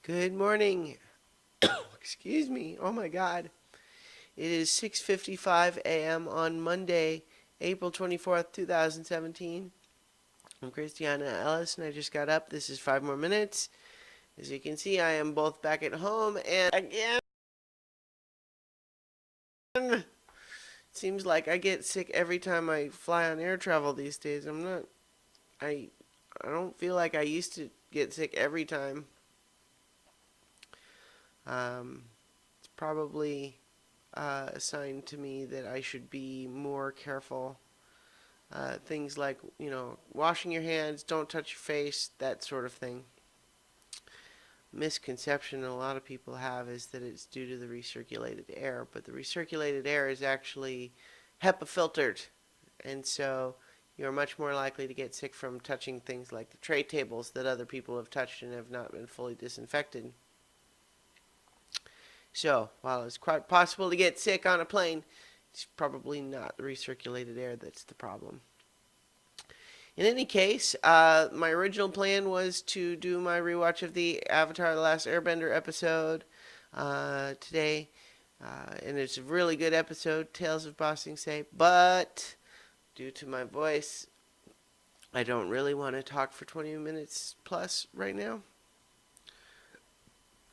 Good morning. Excuse me. Oh my God. It is 6:55 a.m. on Monday, April 24th, 2017. I'm Christiana Ellis and I just got up. This is 5 more minutes. As you can see, I am both back at home and again. It seems like I get sick every time I fly on air travel these days. I I don't feel like I used to get sick every time. It's probably a sign to me that I should be more careful. Things like, washing your hands, don't touch your face, that sort of thing. Misconception a lot of people have is that it's due to the recirculated air, but the recirculated air is actually HEPA filtered, and so you're much more likely to get sick from touching things like the tray tables that other people have touched and have not been fully disinfected. So, while it's quite possible to get sick on a plane, it's probably not the recirculated air that's the problem. In any case, my original plan was to do my rewatch of the Avatar: The Last Airbender episode today, and it's a really good episode, Tales of Ba Sing Se. But due to my voice, I don't really want to talk for 20 minutes plus right now.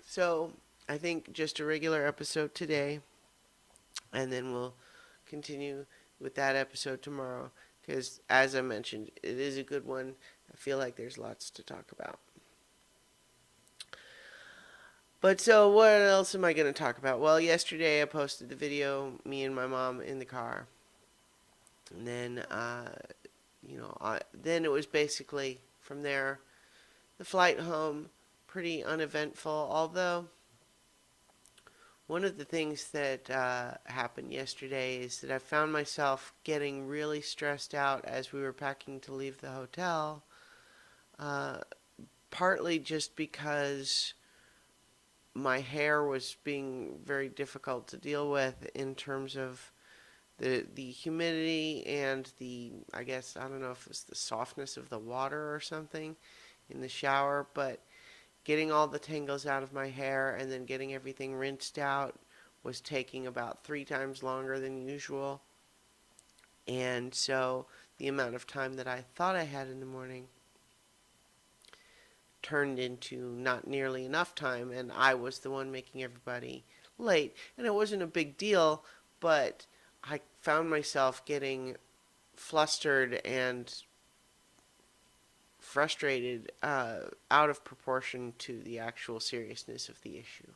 So I think just a regular episode today, and then we'll continue with that episode tomorrow. Because, as I mentioned, it is a good one. I feel like there's lots to talk about. But so, what else am I going to talk about? Well, yesterday I posted the video, me and my mom in the car. And then, then it was basically from there, the flight home, pretty uneventful. Although, one of the things that happened yesterday is that I found myself getting really stressed out as we were packing to leave the hotel. Uh, Partly just because my hair was being very difficult to deal with in terms of the humidity and the, I guess, I don't know if it's the softness of the water or something in the shower, but getting all the tangles out of my hair and then getting everything rinsed out was taking about 3 times longer than usual. And so the amount of time that I thought I had in the morning turned into not nearly enough time, and I was the one making everybody late. And it wasn't a big deal, but I found myself getting flustered and frustrated out of proportion to the actual seriousness of the issue.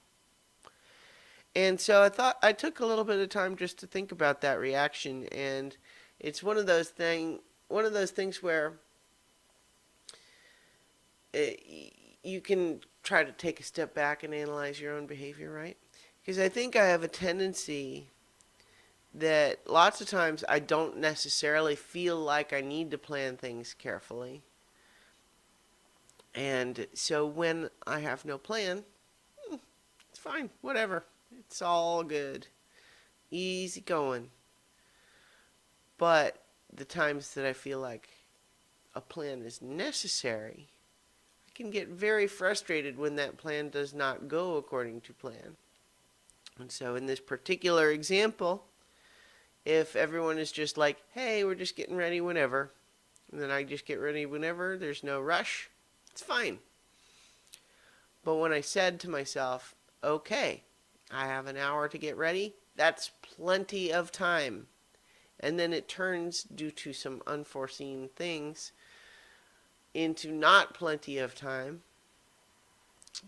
And so I took a little bit of time just to think about that reaction, and it's one of those things where you can try to take a step back and analyze your own behavior, right? Because I think I have a tendency that lots of times I don't necessarily feel like I need to plan things carefully. And so when I have no plan, it's fine, whatever. It's all good. Easy going. But the times that I feel like a plan is necessary, I can get very frustrated when that plan does not go according to plan. And so in this particular example, if everyone is just like, hey, we're just getting ready whenever, and then I just get ready whenever, there's no rush, it's fine. But when I said to myself, okay, I have an hour to get ready, that's plenty of time. And then it turns, due to some unforeseen things, into not plenty of time.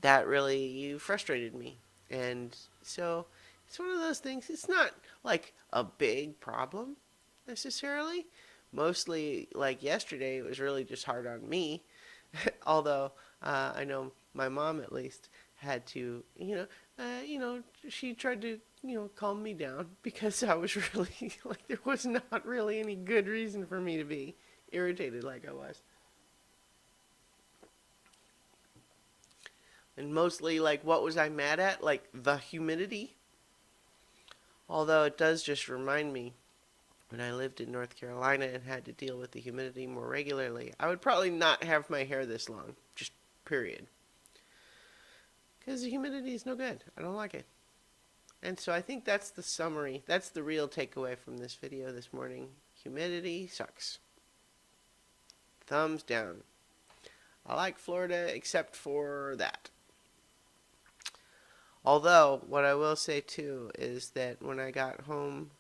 That really frustrated me. And so it's one of those things, it's not like a big problem necessarily. Mostly, like yesterday, it was really just hard on me. Although I know my mom at least had to, she tried to, calm me down because I was really like there was not really any good reason for me to be irritated like I was. And mostly, like, what was I mad at? Like the humidity. Although it does just remind me when I lived in North Carolina and had to deal with the humidity more regularly, I would probably not have my hair this long. Just period. because the humidity is no good. I don't like it. And so I think that's the summary. That's the real takeaway from this video this morning. Humidity sucks. Thumbs down. I like Florida except for that. Although, what I will say too is that when I got home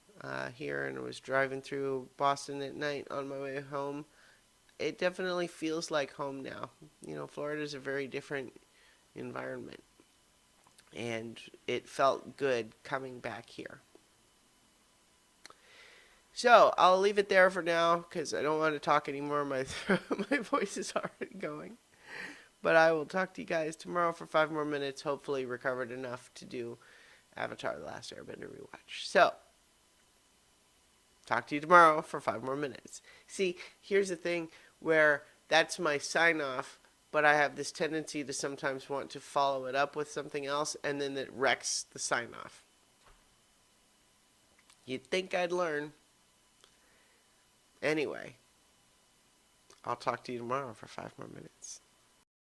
here and was driving through Boston at night on my way home, it definitely feels like home now. You know, Florida is a very different environment. And it felt good coming back here. So, I'll leave it there for now because I don't want to talk anymore. My voice is already going. But I will talk to you guys tomorrow for 5 more minutes, hopefully recovered enough to do Avatar: The Last Airbender rewatch. So, talk to you tomorrow for 5 more minutes. See, here's the thing where that's my sign off, but I have this tendency to sometimes want to follow it up with something else, and then it wrecks the sign off. You'd think I'd learn. Anyway, I'll talk to you tomorrow for 5 more minutes.